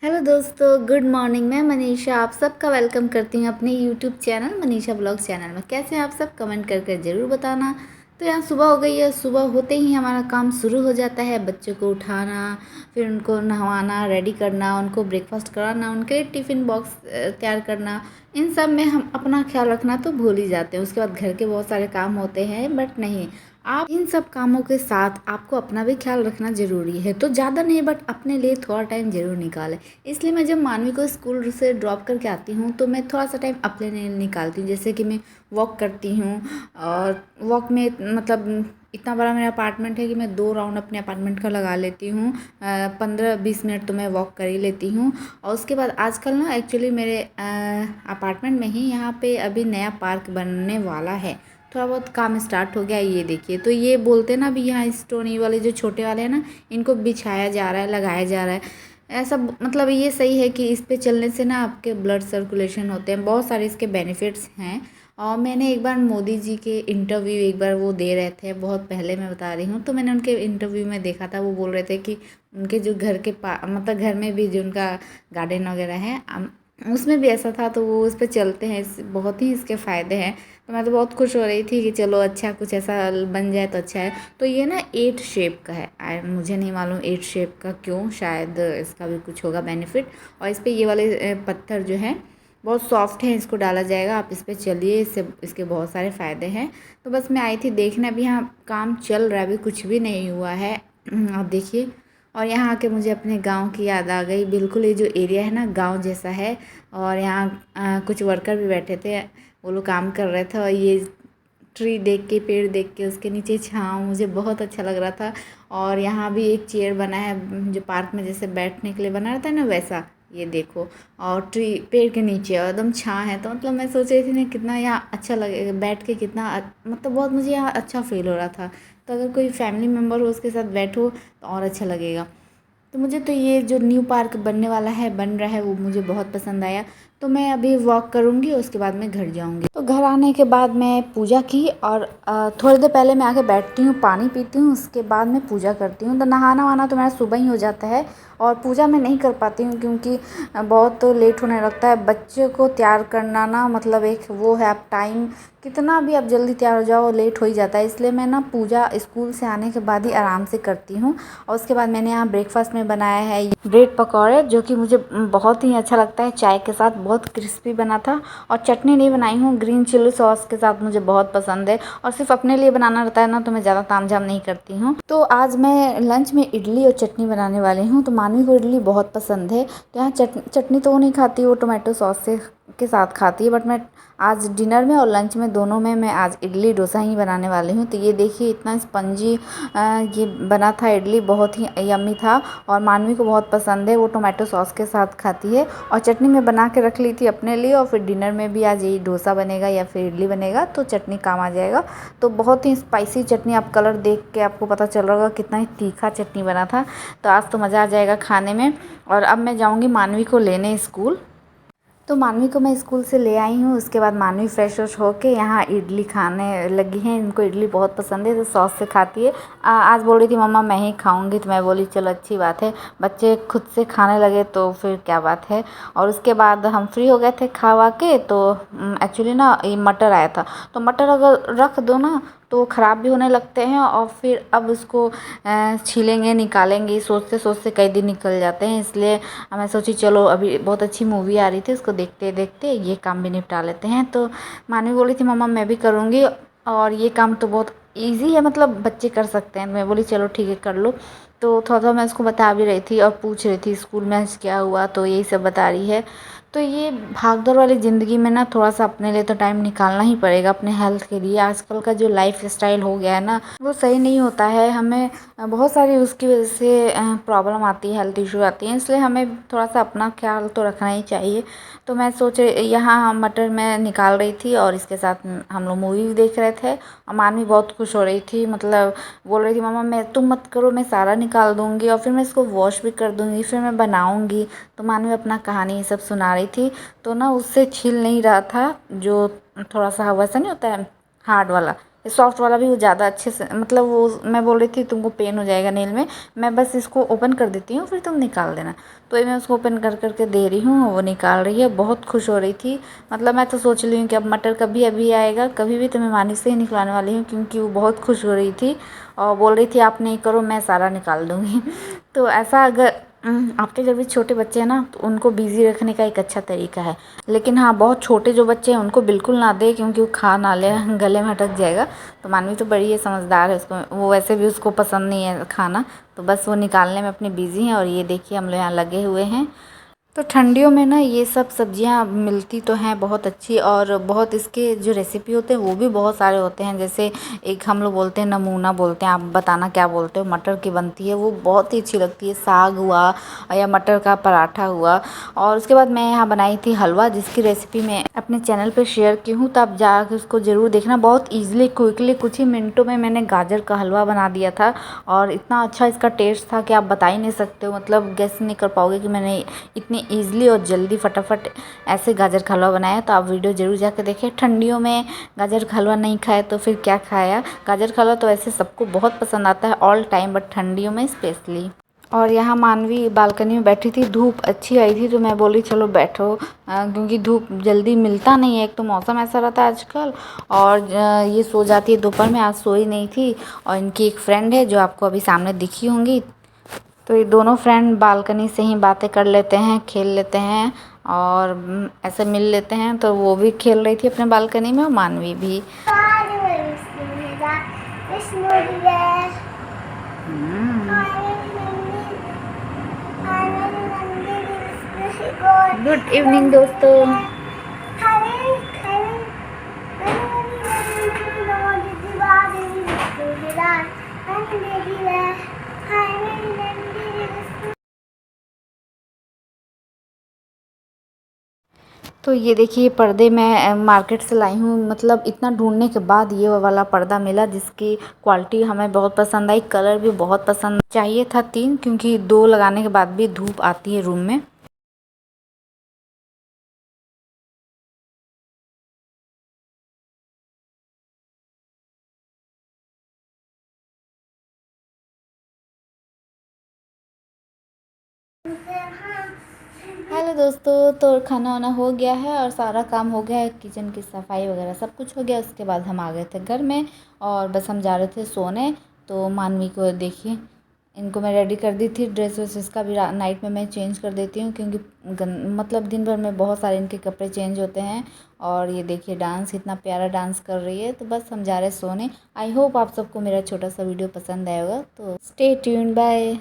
Hello दोस्तों, good morning. मैं मनीषा आप सबका वेलकम करती हूँ अपने YouTube channel Manisha blog channel में। कैसे हैं आप सब? कमेंट करके ज़रूर बताना। तो यहाँ सुबह हो गई है। सुबह होते ही हमारा काम शुरू हो जाता है। बच्चों को उठाना, फिर उनको नहवाना, रेडी करना, उनको ब्रेकफास्ट कराना, उनके लिए टिफ़िन बॉक्स तैयार करना। इन सब में हम अपना ख्याल रखना तो भूल ही जाते हैं। उसके बाद घर के बहुत सारे काम होते हैं, बट नहीं, आप इन सब कामों के साथ आपको अपना भी ख्याल रखना ज़रूरी है। तो ज़्यादा नहीं, बट अपने लिए थोड़ा टाइम ज़रूर निकालें। इसलिए मैं जब मानवी को स्कूल से ड्रॉप करके आती हूँ तो मैं थोड़ा सा टाइम अपने लिए निकालती हूँ। जैसे कि मैं वॉक करती हूँ, और वॉक में मतलब इतना बड़ा मेरा अपार्टमेंट है कि मैं 2 राउंड अपने अपार्टमेंट का लगा लेती हूँ। 15-20 मिनट तो मैं वॉक कर ही लेती हूँ। और उसके बाद आजकल ना एक्चुअली मेरे अपार्टमेंट में ही यहाँ पे अभी नया पार्क बनने वाला है। थोड़ा बहुत काम स्टार्ट हो गया। ये देखिए, तो ये बोलते हैं ना, अभी यहाँ स्टोनी वाले जो छोटे वाले हैं ना, इनको बिछाया जा रहा है, लगाया जा रहा है। ऐसा मतलब ये सही है कि इस पे चलने से ना आपके ब्लड सर्कुलेशन होते हैं, बहुत सारे इसके बेनिफिट्स हैं। और मैंने एक बार मोदी जी के इंटरव्यू एक बार वो दे रहे थे, बहुत पहले मैं बता रही हूँ, तो मैंने उनके इंटरव्यू में देखा था। वो बोल रहे थे कि उनके जो घर के मतलब घर में भी जो उनका गार्डन वगैरह है, उसमें भी ऐसा था। तो वो उस पर चलते हैं, बहुत ही इसके फ़ायदे हैं। तो मैं तो बहुत खुश हो रही थी कि चलो अच्छा, कुछ ऐसा बन जाए तो अच्छा है। तो ये ना 8 शेप का है। मुझे नहीं मालूम 8 शेप का क्यों, शायद इसका भी कुछ होगा बेनिफिट। और इस पे ये वाले पत्थर जो है बहुत सॉफ्ट है, इसको डाला जाएगा। आप इस पे चलिए, इससे इसके बहुत सारे फ़ायदे हैं। तो बस मैं आई थी देखने। अभी यहाँ काम चल रहा है, अभी कुछ भी नहीं हुआ है। आप देखिए। और यहाँ आके मुझे अपने गांव की याद आ गई। बिल्कुल ये जो एरिया है ना, गांव जैसा है। और यहाँ कुछ वर्कर भी बैठे थे, वो लोग काम कर रहे थे। और ये ट्री देख के, पेड़ देख के, उसके नीचे छाँव, मुझे बहुत अच्छा लग रहा था। और यहाँ भी एक चेयर बना है जो पार्क में जैसे बैठने के लिए बना रहता है ना, वैसा। ये देखो, और ट्री पेड़ के नीचे और एकदम छाँव है। तो मतलब मैं सोच रही थी ना, कितना यहाँ अच्छा लगे बैठ के, कितना मतलब बहुत मुझे यहाँ अच्छा फील हो रहा था। तो अगर कोई फैमिली मेम्बर हो उसके साथ बैठो तो और अच्छा लगेगा। तो मुझे तो ये जो न्यू पार्क बनने वाला है, बन रहा है, वो मुझे बहुत पसंद आया। तो मैं अभी वॉक करूँगी, उसके बाद मैं घर जाऊँगी। तो घर आने के बाद मैं पूजा की, और थोड़ी देर पहले मैं आके बैठती हूँ, पानी पीती हूँ, उसके बाद मैं पूजा करती हूँ। तो नहाना वहाना तो मेरा सुबह ही हो जाता है। और पूजा मैं नहीं कर पाती हूँ क्योंकि बहुत लेट होने लगता है। बच्चे को तैयार करना ना, मतलब एक वो है, आप टाइम कितना भी आप जल्दी तैयार हो जाओ, लेट हो ही जाता है। इसलिए मैं ना पूजा स्कूल से आने के बाद ही आराम से करती हूँ। और उसके बाद मैंने यहाँ ब्रेकफास्ट में बनाया है ब्रेड पकौड़े, जो कि मुझे बहुत ही अच्छा लगता है चाय के साथ। बहुत क्रिस्पी बना था। और चटनी नहीं बनाई हूँ, ग्रीन चिली सॉस के साथ मुझे बहुत पसंद है। और सिर्फ अपने लिए बनाना रहता है ना, तो मैं ज़्यादा तामझाम नहीं करती हूँ। तो आज मैं लंच में इडली और चटनी बनाने वाली हूँ। तो मानवी को इडली बहुत पसंद है। तो यहाँ चटनी तो वो नहीं खाती, वो टोमेटो सॉस से के साथ खाती है। बट मैं आज डिनर में और लंच में दोनों में मैं आज इडली डोसा ही बनाने वाली हूँ। तो ये देखिए, इतना स्पंजी ये बना था इडली, बहुत ही यम्मी था। और मानवी को बहुत पसंद है, वो टोमेटो सॉस के साथ खाती है। और चटनी मैं बना के रख ली थी अपने लिए, और फिर डिनर में भी आज यही डोसा बनेगा या फिर इडली बनेगा, तो चटनी काम आ जाएगा। तो बहुत ही स्पाइसी चटनी, आप कलर देख के आपको पता चल रहा होगा कितना ही तीखा चटनी बना था। तो आज तो मज़ा आ जाएगा खाने में। और अब मैं जाऊँगी मानवी को लेने स्कूल। तो मानवी को मैं स्कूल से ले आई हूँ। उसके बाद मानवी फ्रेश व्रेश होके यहाँ इडली खाने लगी हैं। इनको इडली बहुत पसंद है, तो सॉस से खाती है। आज बोल रही थी मम्मा मैं ही खाऊंगी, तो मैं बोली चलो अच्छी बात है, बच्चे खुद से खाने लगे तो फिर क्या बात है। और उसके बाद हम फ्री हो गए थे खा वा के। तो एक्चुअली ना ये मटर आया था, तो मटर अगर रख दो ना तो वो ख़राब भी होने लगते हैं। और फिर अब उसको छीलेंगे, निकालेंगे, सोचते सोचते कई दिन निकल जाते हैं। इसलिए मैं सोची चलो, अभी बहुत अच्छी मूवी आ रही थी, उसको देखते देखते ये काम भी निपटा लेते हैं। तो मानवी बोली थी मम्मा मैं भी करूँगी, और ये काम तो बहुत इजी है, मतलब बच्चे कर सकते हैं। मैं बोली चलो ठीक है, कर लो। तो थोड़ा थोड़ा मैं उसको बता भी रही थी और पूछ रही थी स्कूल में आज क्या हुआ, तो यही सब बता रही है। तो ये भागदौड़ वाली ज़िंदगी में ना थोड़ा सा अपने लिए तो टाइम निकालना ही पड़ेगा, अपने हेल्थ के लिए। आजकल का जो लाइफ स्टाइल हो गया है ना, वो सही नहीं होता है। हमें बहुत सारी उसकी वजह से प्रॉब्लम आती है, हेल्थ इशू आती है। इसलिए हमें थोड़ा सा अपना ख्याल तो रखना ही चाहिए। तो मैं सोचे, यहाँ मटर मैं निकाल रही थी और इसके साथ हम लोग मूवी भी देख रहे थे। और मानवी बहुत खुश हो रही थी, मतलब बोल रही थी मम्मा मैं, तुम मत करो, मैं सारा निकाल दूँगी और फिर मैं इसको वॉश भी कर दूँगी, फिर मैं बनाऊँगी। तो मानवी अपना कहानी ये सब सुना रही थी। तो ना उससे छिल नहीं रहा था, जो थोड़ा सा वैसा नहीं होता है हार्ड वाला, सॉफ्ट वाला भी वो ज़्यादा अच्छे से, मतलब वो मैं बोल रही थी तुमको पेन हो जाएगा नेल में, मैं बस इसको ओपन कर देती हूँ फिर तुम निकाल देना। तो ये मैं उसको ओपन कर करके दे रही हूँ, वो निकाल रही है, बहुत खुश हो रही थी। मतलब मैं तो सोच रही हूँ कि अब मटर कभी अभी आएगा, कभी भी तो मैं मानी से ही निकलवाने वाली हूँ, क्योंकि वो बहुत खुश हो रही थी और बोल रही थी आप नहीं करो मैं सारा निकाल दूँगी। तो ऐसा अगर आपके घर भी छोटे बच्चे हैं ना, तो उनको बिज़ी रखने का एक अच्छा तरीका है। लेकिन हाँ, बहुत छोटे जो बच्चे हैं उनको बिल्कुल ना दें, क्योंकि वो खा ना ले, गले में अटक जाएगा। तो मानवी तो बड़ी है, समझदार है, उसको वो वैसे भी उसको पसंद नहीं है खाना, तो बस वो निकालने में अपनी बिज़ी हैं। और ये देखिए हम लोग यहाँ लगे हुए हैं। तो ठंडियों में ना ये सब सब्जियां मिलती तो हैं बहुत अच्छी, और बहुत इसके जो रेसिपी होते हैं वो भी बहुत सारे होते हैं। जैसे एक हम लोग बोलते हैं नमूना बोलते हैं, आप बताना क्या बोलते हो, मटर की बनती है, वो बहुत ही अच्छी लगती है। साग हुआ या मटर का पराठा हुआ। और उसके बाद मैं यहाँ बनाई थी हलवा, जिसकी रेसिपी मैं अपने चैनल पर शेयर की हूँ, तो आप जाकर उसको ज़रूर देखना। बहुत ईजिली क्विकली कुछ ही मिनटों में मैंने गाजर का हलवा बना दिया था, और इतना अच्छा इसका टेस्ट था कि आप बता ही नहीं सकते हो। मतलब गेस नहीं कर पाओगे कि मैंने इतनी ईज़िली और जल्दी फटाफट ऐसे गाजर का हलवा बनाया। तो आप वीडियो ज़रूर जाकर देखें। ठंडियों में गाजर का हलवा नहीं खाए तो फिर क्या खाया। गाजर का हलवा तो ऐसे सबको बहुत पसंद आता है ऑल टाइम, बट ठंडियों में स्पेशली। और यहाँ मानवी बालकनी में बैठी थी, धूप अच्छी आई थी तो मैं बोली चलो बैठो, क्योंकि धूप जल्दी मिलता नहीं है। एक तो मौसम ऐसा रहता है आजकल, और ये सो जाती है दोपहर में, आज सोई नहीं थी। और इनकी एक फ्रेंड है जो आपको अभी सामने दिखी होंगी, तो ये दोनों फ्रेंड बालकनी से ही बातें कर लेते हैं, खेल लेते हैं, और ऐसे मिल लेते हैं। तो वो भी खेल रही थी अपने बालकनी में और मानवी भी। गुड इवनिंग दोस्तों। तो ये देखिए पर्दे मैं मार्केट से लाई हूँ, मतलब इतना ढूंढने के बाद ये वाला पर्दा मिला, जिसकी क्वालिटी हमें बहुत पसंद आई, कलर भी बहुत पसंद। चाहिए था 3, क्योंकि 2 लगाने के बाद भी धूप आती है रूम में। हेलो दोस्तों, तो खाना वाना हो गया है और सारा काम हो गया है, किचन की सफाई वगैरह सब कुछ हो गया। उसके बाद हम आ गए थे घर में, और बस हम जा रहे थे सोने। तो मानवी को देखिए, इनको मैं रेडी कर दी थी, ड्रेस वेस इसका भी नाइट में मैं चेंज कर देती हूँ, क्योंकि मतलब दिन भर में बहुत सारे इनके कपड़े चेंज होते हैं। और ये देखिए डांस, इतना प्यारा डांस कर रही है। तो बस हम जा रहे हैं सोने। आई होप आप सबको मेरा छोटा सा वीडियो पसंद आएगा, तो स्टे ट्यून्ड, बाय।